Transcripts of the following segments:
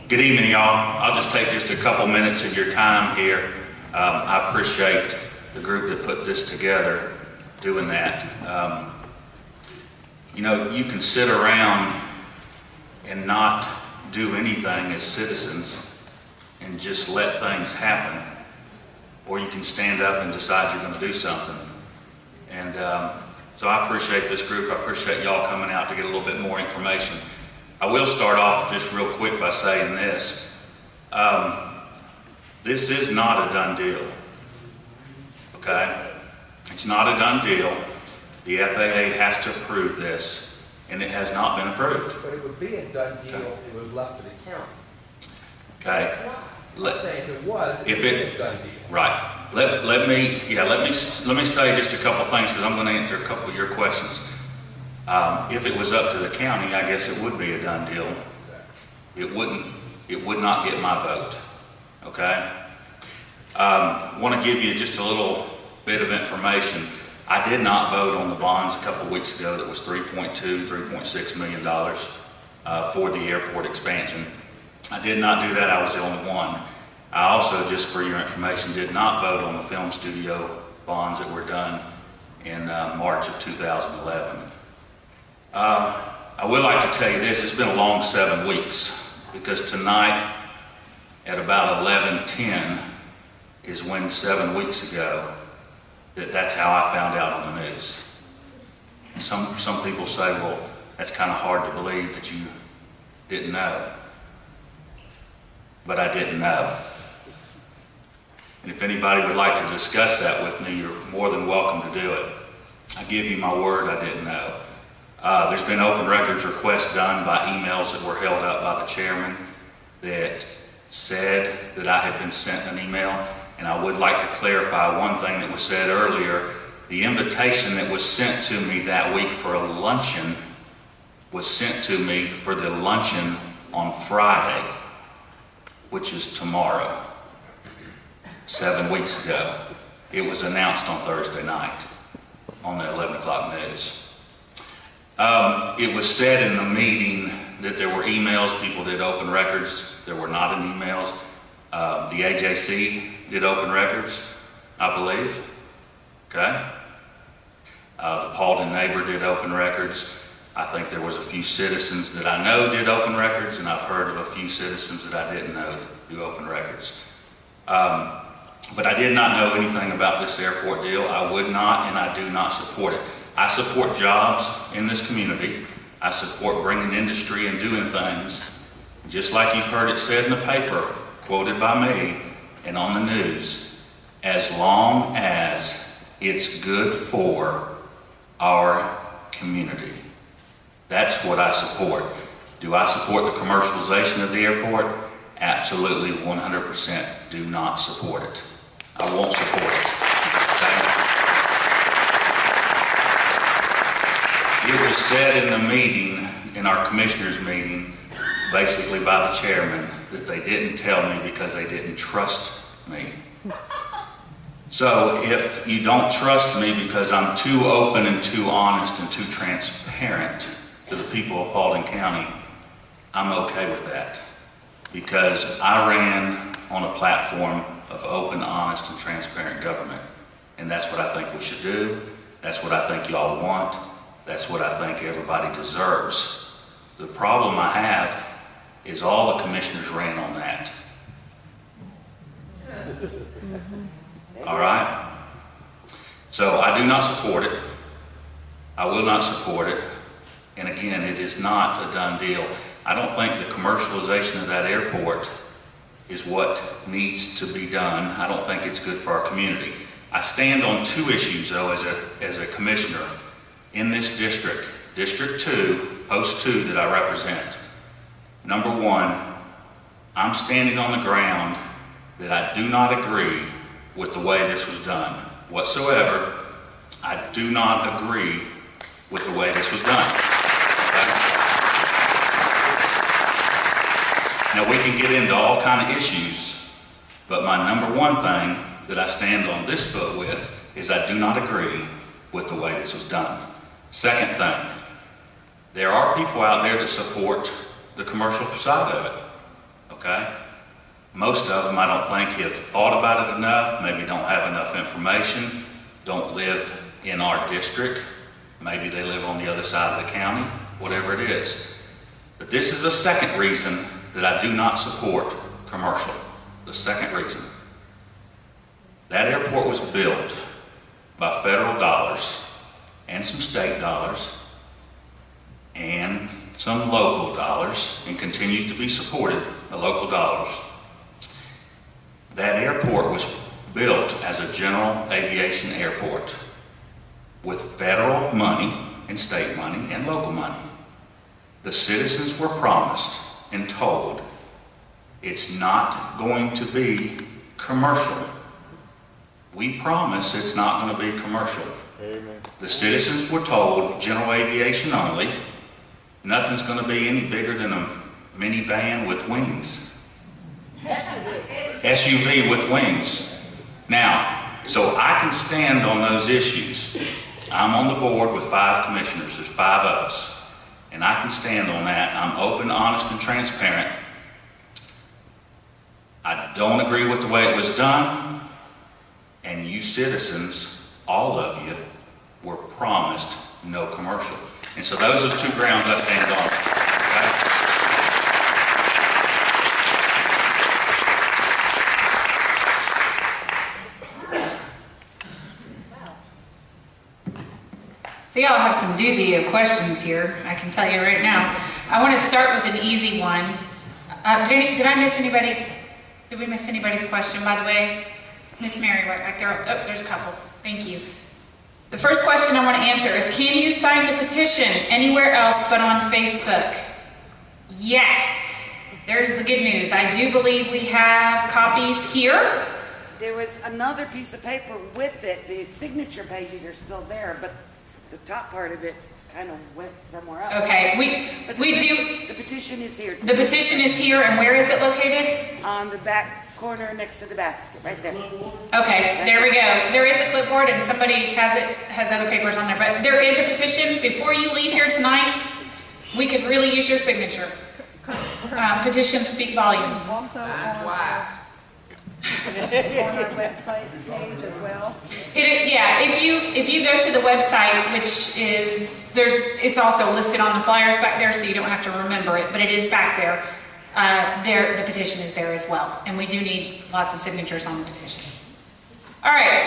Good evening, y'all. I'll just take just a couple minutes of your time here. I appreciate the group that put this together doing that. You know, you can sit around and not do anything as citizens and just let things happen, or you can stand up and decide you're going to do something. And so I appreciate this group. I appreciate y'all coming out to get a little bit more information. I will start off just real quick by saying this. This is not a done deal, okay? It's not a done deal. The FAA has to approve this, and it has not been approved. But it would be a done deal if it was left to the county. Okay. I'm saying if it was, it would be a done deal. Right. Let me say just a couple things, because I'm going to answer a couple of your questions. If it was up to the county, I guess it would be a done deal. It would not get my vote. Okay? I want to give you just a little bit of information. I did not vote on the bonds a couple of weeks ago that was $3.6 million for the airport expansion. I did not do that. I was the only one. I also, just for your information, did not vote on the film studio bonds that were done in March of 2011. I would like to tell you this, it's been a long 7 weeks, because tonight at about 11:10 is when 7 weeks ago that's how I found out on the news. Some people say, well, that's kind of hard to believe that you didn't know. But I didn't know. And if anybody would like to discuss that with me, you're more than welcome to do it. I give you my word, I didn't know. There's been open records requests done by emails that were held up by the chairman that said that I had been sent an email. And I would like to clarify one thing that was said earlier. The invitation that was sent to me that week for a luncheon was sent to me for the luncheon on Friday, which is tomorrow, 7 weeks ago. It was announced on Thursday night on the 11 o'clock news. It was said in the meeting that there were emails, people did open records. There were not any emails. The AJC did open records, I believe. Okay? The Paulden neighbor did open records. I think there was a few citizens that I know did open records, and I've heard of a few citizens that I didn't know do open records. But I did not know anything about this airport deal. I would not, and I do not support it. I support jobs in this community. I support bringing industry and doing things, just like you've heard it said in the paper, quoted by me, and on the news, as long as it's good for our community. That's what I support. Do I support the commercialization of the airport? Absolutely, 100% do not support it. I won't support it. Okay? It was said in the meeting, in our commissioners meeting, basically by the chairman, that they didn't tell me because they didn't trust me. So if you don't trust me because I'm too open and too honest and too transparent to the people of Paulding County, I'm okay with that. Because I ran on a platform of open, honest, and transparent government. And that's what I think we should do. That's what I think y'all want. That's what I think everybody deserves. The problem I have is all the commissioners ran on that. All right? So I do not support it. I will not support it. And again, it is not a done deal. I don't think the commercialization of that airport is what needs to be done. I don't think it's good for our community. I stand on two issues, though, as a commissioner in this district, District 2, Post 2 that I represent. Number one, I'm standing on the ground that I do not agree with the way this was done. Whatsoever, I do not agree with the way this was done. Okay? Now we can get into all kind of issues, but my number one thing that I stand on this foot with is I do not agree with the way this was done. Second thing, there are people out there that support the commercial side of it. Okay? okay? Most of them, I don't think, have thought about it enough, maybe don't have enough information, don't live in our district, maybe they live on the other side of the county, whatever it is. But this is the second reason that I do not support commercial. The second reason. That airport was built by federal dollars and some state dollars and some local dollars, and continues to be supported by local dollars. That airport was built as a general aviation airport with federal money and state money and local money. The citizens were promised and told it's not going to be commercial. We promise it's not going to be commercial. Amen. The citizens were told general aviation only. Nothing's going to be any bigger than a minivan with wings. SUV with wings. Now, so I can stand on those issues. I'm on the board with 5 commissioners. There's 5 of us. And I can stand on that. I'm open, honest, and transparent. I don't agree with the way it was done. And you citizens, all of you, were promised no commercial. And so those are the 2 grounds I stand on. So y'all have some doozy of questions here, I can tell you right now. I want to start with an easy one. Did I miss anybody's, did we miss anybody's question, by the way? Miss Mary, right back there. Oh, there's a couple. Thank you. The first question I want to answer is, can you sign the petition anywhere else but on Facebook? Yes. There's the good news. I do believe we have copies here. There was another piece of paper with it. The signature pages are still there, but the top part of it kind of went somewhere else. Okay, we do. The petition is here. The petition is here, and where is it located? On the back corner next to the basket, right there. Okay, there we go. There is a clipboard, and somebody has other papers on there, but there is a petition. Before you leave here tonight, we could really use your signature. Petitions speak volumes. Also on our website page as well. If you go to the website, which is there, it's also listed on the flyers back there, so you don't have to remember it, but it is back there. The petition is there as well, and we do need lots of signatures on the petition. All right,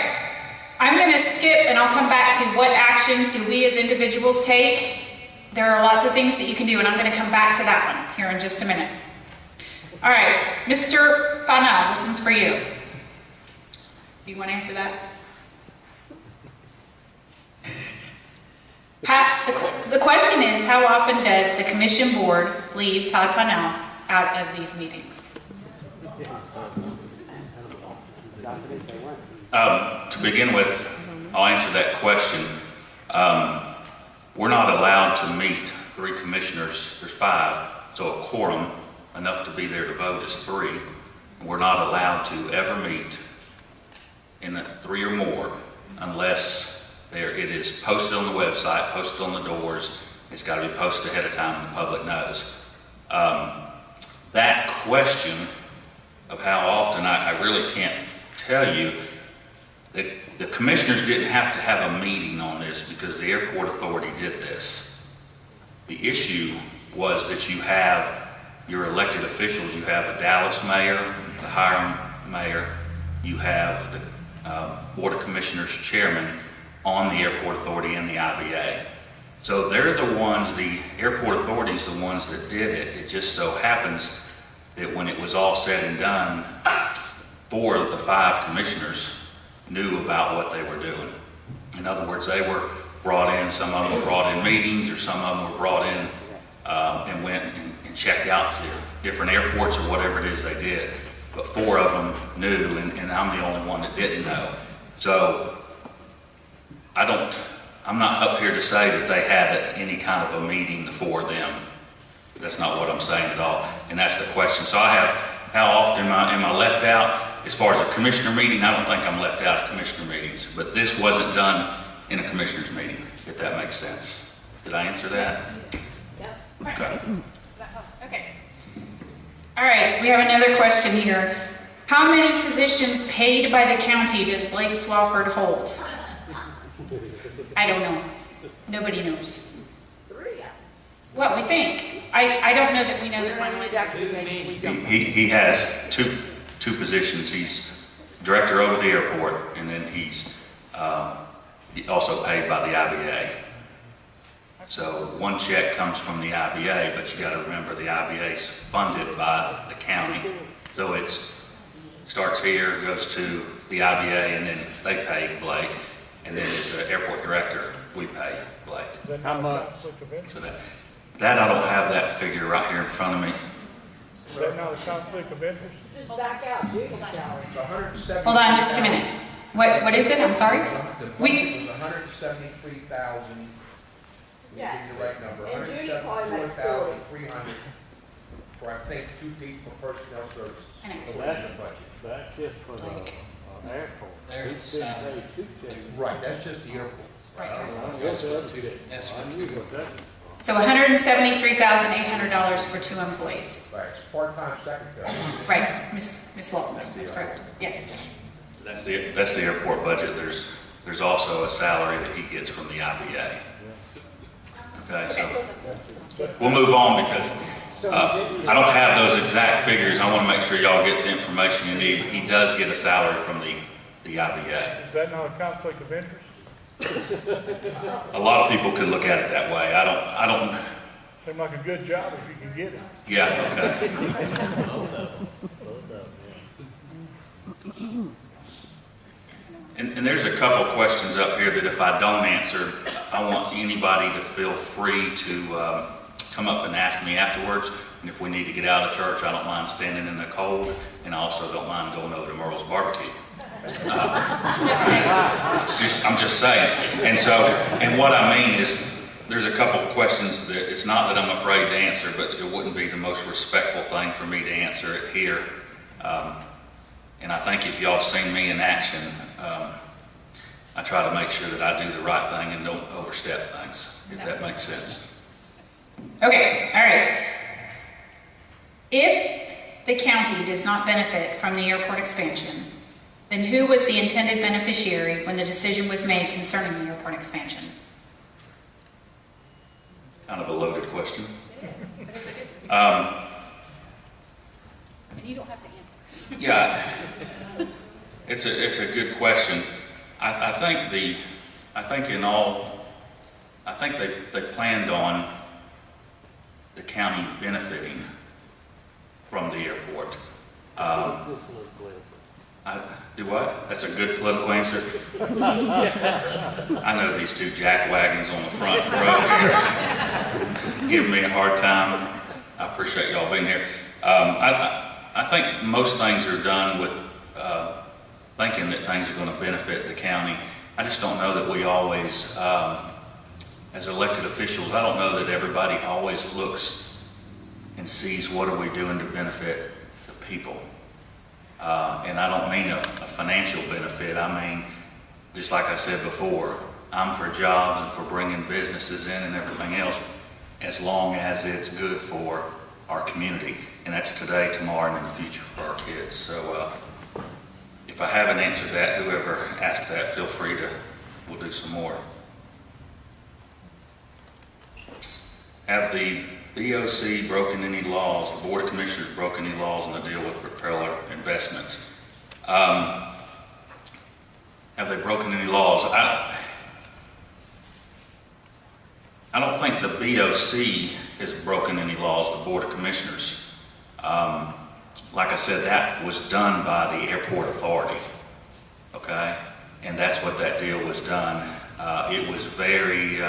I'm going to skip, and I'll come back to what actions do we as individuals take. There are lots of things that you can do, and I'm going to come back to that one here in just a minute. All right, Mr. Fanel, this one's for you. Do you want to answer that? The question is, how often does the commission board leave Todd Fanel out of these meetings? To begin with, I'll answer that question. We're not allowed to meet 3 commissioners. There's 5, so a quorum, enough to be there to vote, is 3. We're not allowed to ever meet in 3 or more unless it is posted on the website, posted on the doors. It's got to be posted ahead of time and the public knows. That question of how often, I really can't tell you. The commissioners didn't have to have a meeting on this because the airport authority did this. The issue was that you have your elected officials. You have the Dallas mayor, the Hiram mayor, you have the Board of Commissioners chairman on the airport authority and the IBA. So they're the ones, the airport authority is the ones that did it. It just so happens that when it was all said and done, 4 of the 5 commissioners knew about what they were doing. In other words, they were brought in, some of them were brought in meetings, or some of them were brought in and went and checked out to different airports or whatever it is they did. But 4 of them knew, and I'm the only one that didn't know. So I'm not up here to say that they had any kind of a meeting, the 4 of them. That's not what I'm saying at all, and that's the question. So I have, how often am I left out? As far as a commissioner meeting, I don't think I'm left out of commissioner meetings, but this wasn't done in a commissioner's meeting, if that makes sense. Did I answer that? Yep. Okay. Okay. All All right, we have another question here. How many positions paid by the county does Blake Swafford hold? I don't know. Nobody knows. What we think. I don't know that we know the final answer. Documentation, we don't. He has two positions. He's director over the airport, and then he's also paid by the IBA. So one check comes from the IBA, but you got to remember the IBA is funded by the county. So it starts here, goes to the IBA, and then they pay Blake, and then as the airport director, we pay Blake. How much? So that I don't have that figure right here in front of me. Is that not a conflict of interest? Just back out Judy's salary. It's 170. Hold on just a minute. What is it? I'm sorry? The We- budget was 173,000. Yeah. Give you the right number. And Judy probably makes 174,300 for, I think, 2 people for personnel services. I know. So that's the budget. That's just for the airport. There's the He's been salary. paid 2 checks. Right, that's just the airport. Right, right. Yes, that's That's I knew what that was. So $173,800 for 2 employees. Right, it's part-time secretary. Right, Miss Walton, that's correct. Yes. That's the airport budget. There's also a salary that he gets from the IBA. Okay, so we'll move on because I don't have those exact figures. I want to make sure y'all get the information you need. He does get a salary from the IBA. Is that not a conflict of interest? A lot of people could look at it that way. I don't. Seemed like a good job if you can get it. Yeah. Okay. And there's a couple questions up here that if I don't answer, I want anybody to feel free to come up and ask me afterwards. And if we need to get out of church, I don't mind standing in the cold, and I also don't mind going over to Merle's barbecue. I'm just saying. And what I mean is, there's a couple of questions that it's not that I'm afraid to answer, but it wouldn't be the most respectful thing for me to answer it here. And I think if y'all have seen me in action, I try to make sure that I do the right thing and don't overstep things, if that makes sense. Okay, all right. If the county does not benefit from the airport expansion, then who was the intended beneficiary when the decision was made concerning the airport expansion? Kind of a loaded question. And you don't have to answer. Yeah, it's a good question. I think they planned on the county benefiting from the airport. Do what? That's a good political answer. I know these 2 jackwagons on the front row here giving me a hard time. I appreciate y'all being here. I think most things are done with thinking that things are going to benefit the county. I just don't know that we always, as elected officials, I don't know that everybody always looks and sees what are we doing to benefit the people. And I don't mean a financial benefit. I mean, just like I said before, I'm for jobs and for bringing businesses in and everything else, as long as it's good for our community. And that's today, tomorrow, and in the future for our kids. So if I haven't answered that, whoever asked that, feel free to, we'll do some more. Have the BOC broken any laws, the Board of Commissioners broken any laws on the deal with Propeller Investments? Have they broken any laws? I don't think the BOC has broken any laws, the Board of Commissioners. Like I said, that was done by the airport authority, okay? And that's what that deal was done. It was very,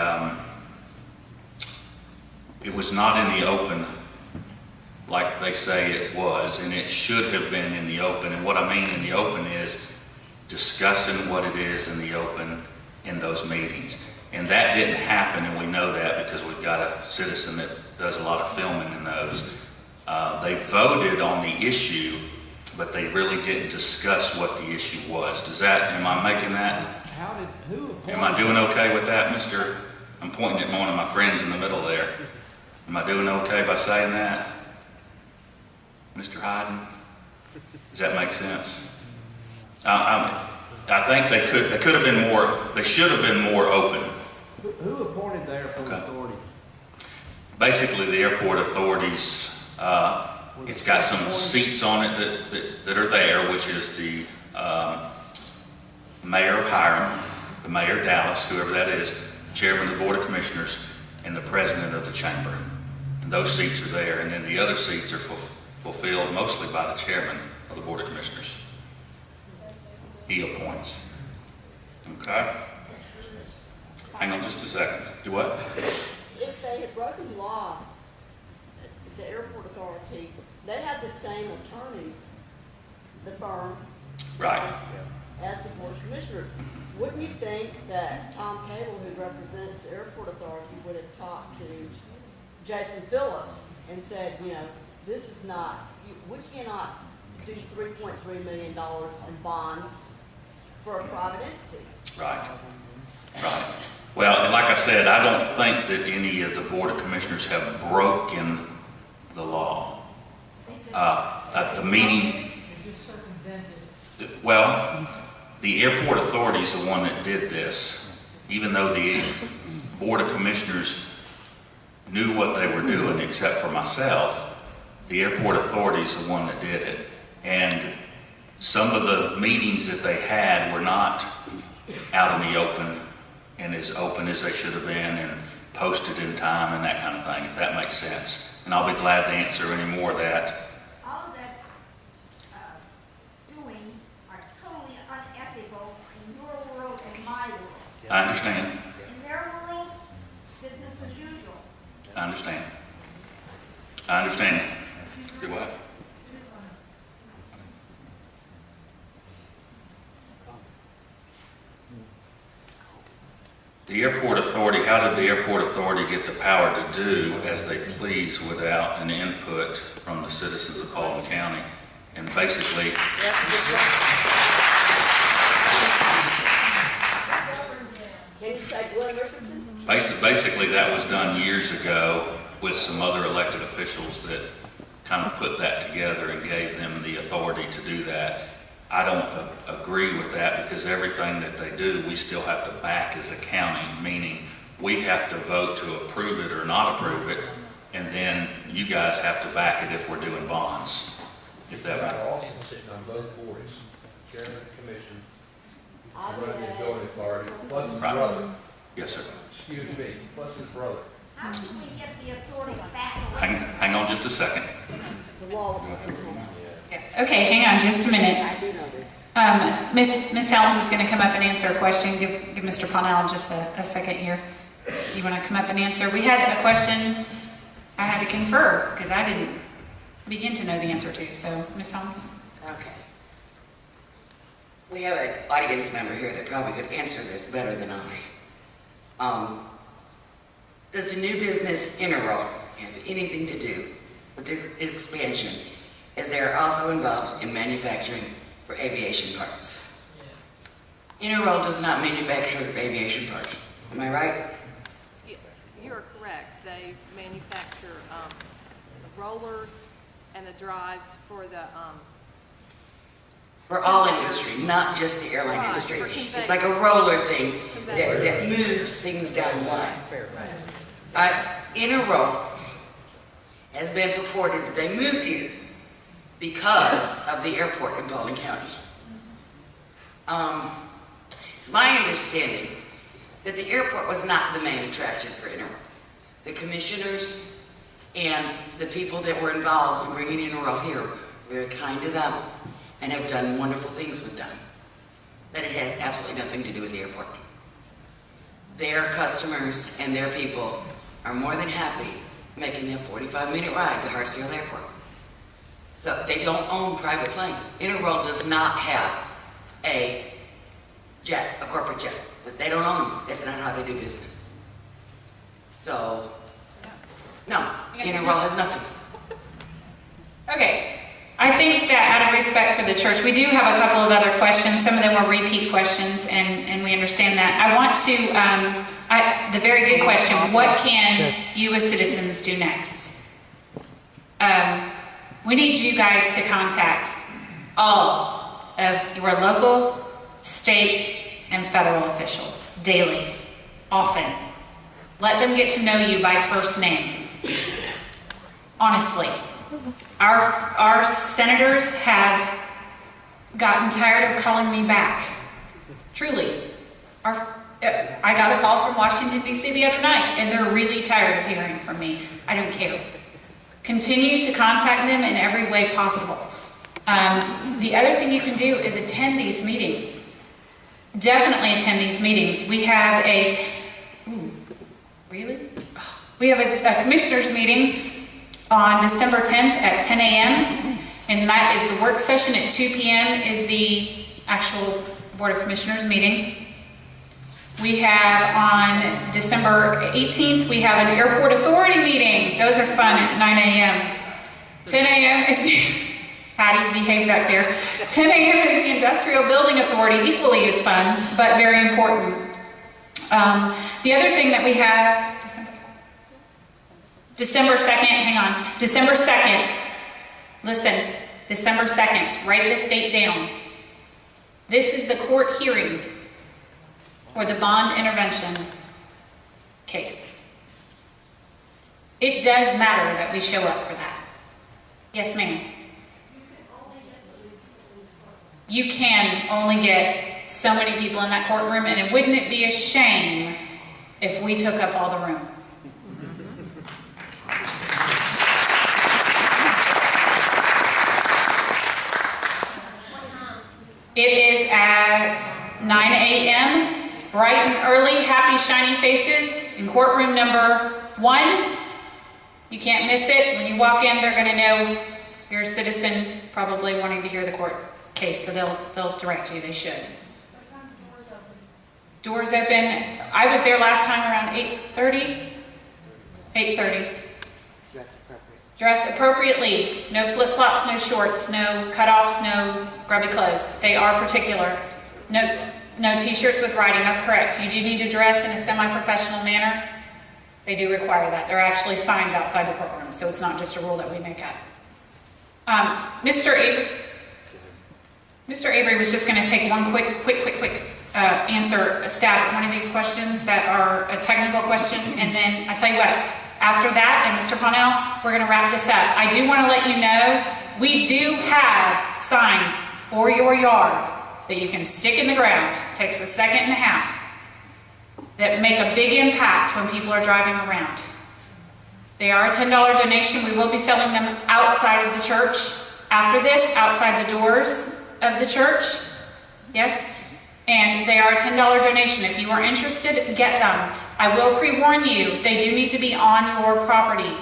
it was not in the open like they say it was, and it should have been in the open. And what I mean in the open is discussing what it is in the open in those meetings. And that didn't happen, and we know that because we've got a citizen that does a lot of filming in those. They voted on the issue, but they really didn't discuss what the issue was. Am I making that? Am I doing okay with that, Mr.? I'm pointing at one of my friends in the middle there. Am I doing okay by saying that? Mr. Hyden? Does that make sense? I think they could have been more, they should have been more open. Who appointed the airport Okay. authority? Basically, the airport authorities, it's got some seats on it that are there, which is the mayor of Hiram, the mayor of Dallas, whoever that is, chairman of the board of commissioners, and the president of the chamber. And those seats are there, and then the other seats are fulfilled mostly by the chairman of the board of commissioners. He appoints. Okay? Hang on just a second. Do what? If they had broken law, the airport authority, they have the same attorneys, the firm. Right. As the board of commissioners. Wouldn't you think that Tom Cable, who represents the airport authority, would have talked to Jason Phillips and said, you know, this is not, we cannot do $3.3 million in bonds for a private entity. Right. Right. Well, and like I said, I don't think that any of the board of commissioners have broken the law. At the meeting, well, the airport authority is the one that did this, even though the board of commissioners knew what they were doing, except for myself. The airport authority is the one that did it. And some of the meetings that they had were not out in the open and as open as they should have been and posted in time and that kind of thing, if that makes sense. And I'll be glad to answer any more of that. All of that doing are totally unethical in your world and my world. I understand. In their world, business as usual. I understand. I understand. Do what? The airport authority, how did the airport authority get the power to do as they please without an input from the citizens of Paulding County? And basically, Can you say Glenn Richardson? basically that was done years ago with some other elected officials that kind of put that together and gave them the authority to do that. I don't agree with that because everything that they do, we still have to back as a county, meaning we have to vote to approve it or not approve it, and then you guys have to back it if we're doing bonds. If that Got makes also sitting on both boards, chairman of the commission, I running the would building authority, plus his Right. brother, Yes, sir. excuse me, plus his brother. How can we get the authority back away? Hang on just a second. the law. Okay, hang on just a minute. I do know this. Miss Helms is going to come up and answer a question. Give Mr. Parnell just a second here. You want to come up and answer? We had a question I had to confer because I didn't begin to know the answer to. So, Miss Helms. Okay. We have an audience member here that probably could answer this better than I. Does the new business Interroll have anything to do with the expansion, as they are also involved in manufacturing for aviation parts? Interroll does not manufacture aviation parts. Am I right? You're correct. They manufacture the rollers and the drives for the, For all industry, not just the airline Right, industry. for conveyors. It's like a roller thing Conveyors. that moves things down the line. Interroll has been purported that they moved here because of the airport in Paulding County. It's my understanding that the airport was not the main attraction for Interroll. The commissioners and the people that were involved in bringing Interroll here were very kind to them and have done wonderful things with them. But it has absolutely nothing to do with the airport. Their customers and their people are more than happy making their 45-minute ride to Hartsfield Airport. So they don't own private planes. Interroll does not have a jet, a corporate jet. They don't own them. That's not how they do business. So, no, Interroll has nothing. Okay. I think that out of respect for the church, we do have a couple of other questions. Some of them were repeat questions, and we understand that. I want to, the very good question, what can you as citizens do next? We need you guys to contact all of your local, state, and federal officials daily, often. Let them get to know you by first name. Honestly, our senators have gotten tired of calling me back. Truly. I got a call from Washington, D.C. the other night, and they're really tired of hearing from me. I don't care. Continue to contact them in every way possible. The other thing you can do is attend these meetings. Definitely attend these meetings. We have We have a commissioners meeting on December 10th at 10 a.m. and that is the work session. At 2 p.m. is the actual Board of Commissioners meeting. We have on December 18th, we have an airport authority meeting. Those are fun at 9 a.m. 10 a.m. is the, Patty, behave back there. 10 a.m. is the industrial building authority, equally as fun, but very important. The other thing that we have, December 2nd, hang on, December 2nd, listen, December 2nd, write this date down. This is the court hearing for the bond intervention case. It does matter that we show up for that. Yes, ma'am. You can only get so many people in that courtroom, and wouldn't it be a shame if we took up all the room? It is at 9 a.m., bright and early, happy, shiny faces in courtroom number 1. You can't miss it. When you walk in, they're going to know you're a citizen probably wanting to hear the court case, so they'll direct you. They should. What time are the doors open? Doors open. I was there last time around 8:30. 8:30. Dress appropriately. No flip-flops, no shorts, no cutoffs, no grubby clothes. They are particular. No t-shirts with writing. That's correct. You do need to dress in a semi-professional manner. They do require that. There are actually signs outside the courtroom, so it's not just a rule that we make up. Mr. Avery was just going to take one quick answer, a stab at one of these questions that are a technical question, and then I tell you what, after that, and Mr. Parnell, we're going to wrap this up. I do want to let you know, we do have signs for your yard that you can stick in the ground. It takes a second and a half. That make a big impact when people are driving around. They are a $10 donation. We will be selling them outside of the church after this, outside the doors of the church. Yes? And they are a $10 donation. If you are interested, get them. I will pre-warn you, they do need to be on your property.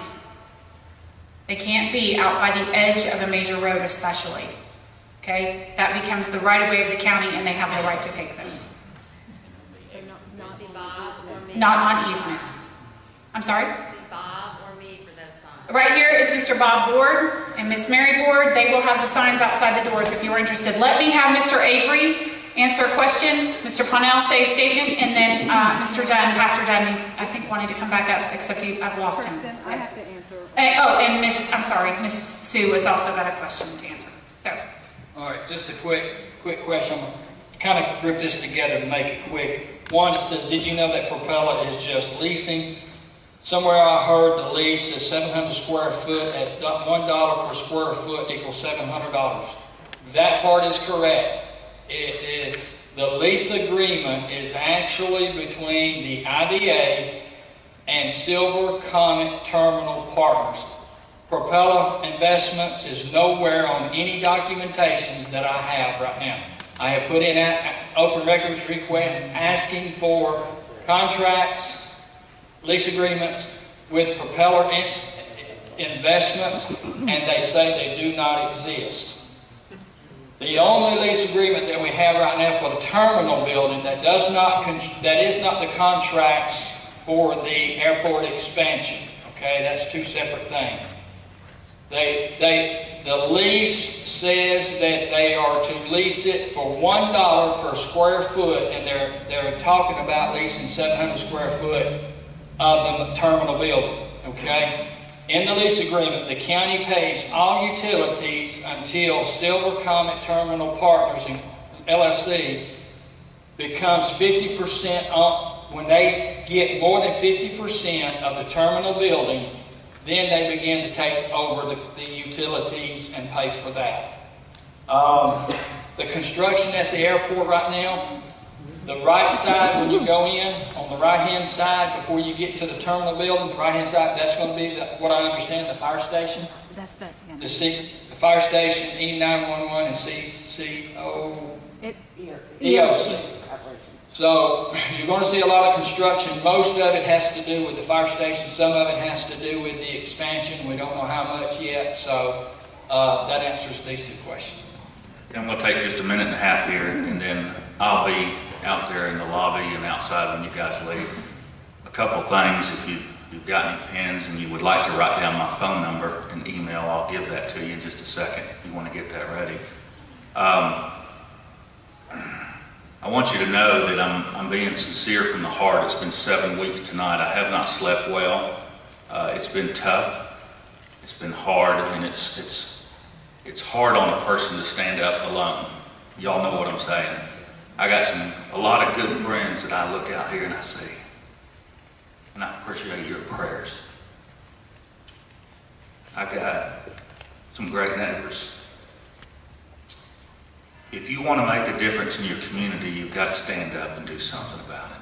They can't be out by the edge of a major road especially. Okay? That becomes the right-of-way of the county, and they have the right to take those. Not on easements. I'm sorry? Bob or me for those signs. Right here is Mr. Bob Board and Miss Mary Board. They will have the signs outside the doors if you're interested. Let me have Mr. Avery answer a question, Mr. Parnell say a statement, and then Mr. Dunn, Pastor Dunn, I think wanted to come back up, except I've lost him. Kristen, I have to answer. And Miss Sue has also got a question to answer. So. All right, just a quick question. I'm going to kind of group this together to make it quick. One, it says, did you know that Propeller is just leasing? Somewhere I heard the lease is 700 square foot at $1 per square foot equals $700. That part is correct. The lease agreement is actually between the IDA and Silver Comet Terminal Partners. Propeller Investments is nowhere on any documentations that I have right now. I have put in an open records request asking for contracts, lease agreements with Propeller Investments, and they say they do not exist. The only lease agreement that we have right now for the terminal building that is not the contracts for the airport expansion. Okay, that's two separate things. The lease says that they are to lease it for $1 per square foot, and they're talking about leasing 700 square foot of the terminal building. Okay, In the lease agreement, the county pays all utilities until Silver Comet Terminal Partners LLC becomes 50% on, when they get more than 50% of the terminal building, then they begin to take over the utilities and pay for that. The construction at the airport right now, the right side when you go in, on the right-hand side before you get to the terminal building, the right-hand side, that's going to be, what I understand, the fire station. That's the, The fire station, E911 and CCO. EOC. operations. So you're going to see a lot of construction. Most of it has to do with the fire station. Some of it has to do with the expansion. We don't know how much yet. So that answers these two questions. I'm going to take just a minute and a half here, and then I'll be out there in the lobby and outside when you guys leave. A couple things, if you've got any pens and you would like to write down my phone number and email, I'll give that to you in just a second if you want to get that ready. I want you to know that I'm being sincere from the heart. It's been 7 weeks tonight. I have not slept well. It's been tough. It's been hard, and it's hard on a person to stand up alone. Y'all know what I'm saying. I got a lot of good friends that I look out here and I see, and I appreciate your prayers. I got some great neighbors. If you want to make a difference in your community, you've got to stand up and do something about it.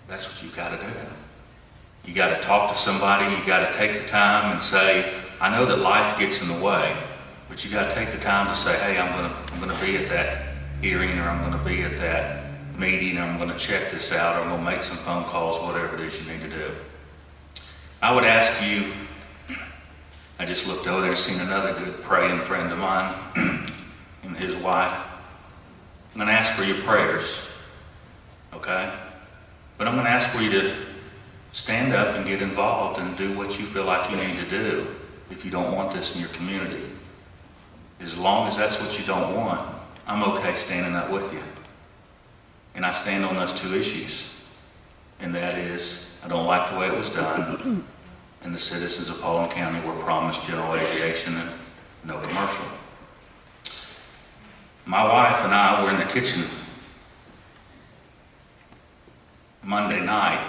That's what you've got to do. You got to talk to somebody. You got to take the time and say, I know that life gets in the way, but you got to take the time to say, hey, I'm going to be at that hearing, or I'm going to be at that meeting, or I'm going to check this out, or I'm going to make some phone calls, whatever it is you need to do. I would ask you, I just looked over there and seen another good praying friend of mine and his wife. I'm going to ask for your prayers, okay? But I'm going to ask for you to stand up and get involved and do what you feel like you need to do if you don't want this in your community. As long as that's what you don't want, I'm okay standing up with you. And I stand on those two issues. And that is, I don't like the way it was done, and the citizens of Paulding County were promised general aviation and no commercial. My wife and I were in the kitchen Monday night,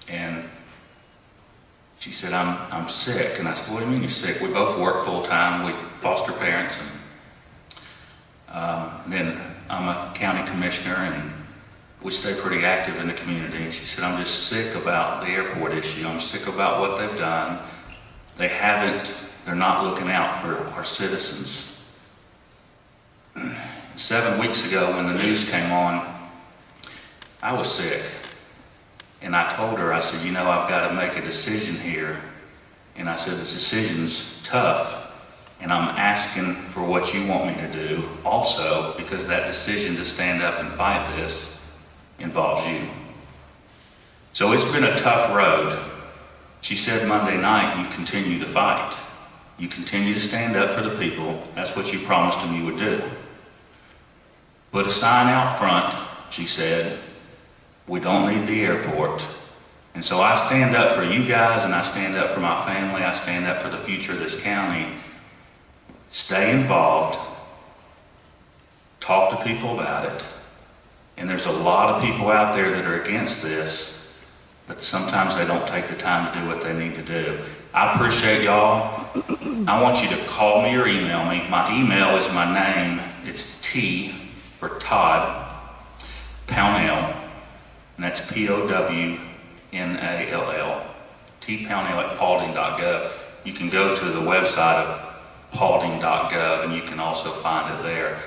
and she said, I'm sick. And I said, what do you mean you're sick? We both work full time. We foster parents. And then I'm a county commissioner, and we stay pretty active in the community. And she said, I'm just sick about the airport issue. I'm sick about what they've done. They're not looking out for our citizens. 7 weeks ago when the news came on, I was sick. And I told her, I said, I've got to make a decision here. And I said, the decision's tough. And I'm asking for what you want me to do also, because that decision to stand up and fight this involves you. So it's been a tough road. She said Monday night, you continue to fight. You continue to stand up for the people. That's what you promised them you would do. Put a sign out front, she said, we don't need the airport. And so I stand up for you guys, and I stand up for my family. I stand up for the future of this county. Stay involved. Talk to people about it. And there's a lot of people out there that are against this, but sometimes they don't take the time to do what they need to do. I appreciate y'all. I want you to call me or email me. My email is my name. It's T for Todd, Pownell, and that's Pownall, tpownell@paulding.gov. You can go to the website of paulding.gov, and you can also find it there.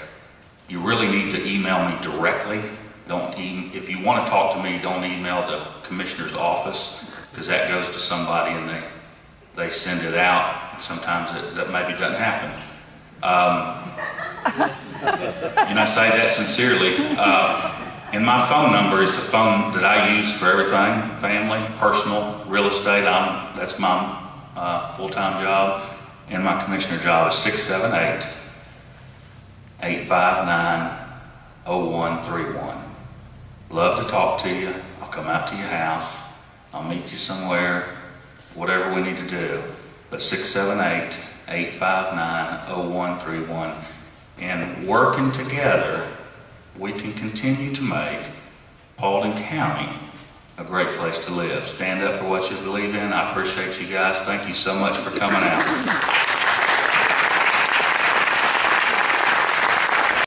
You really need to email me directly. If you want to talk to me, don't email the commissioner's office, because that goes to somebody and they send it out. Sometimes that maybe doesn't happen. And I say that sincerely. And my phone number is the phone that I use for everything: family, personal, real estate. That's my full-time job. And my commissioner job is 678-859-0131. Love to talk to you. I'll come out to your house. I'll meet you somewhere, whatever we need to do. But 678-859-0131. And working together, we can continue to make Paulding County a great place to live. Stand up for what you believe in. I appreciate you guys. Thank you so much for coming out.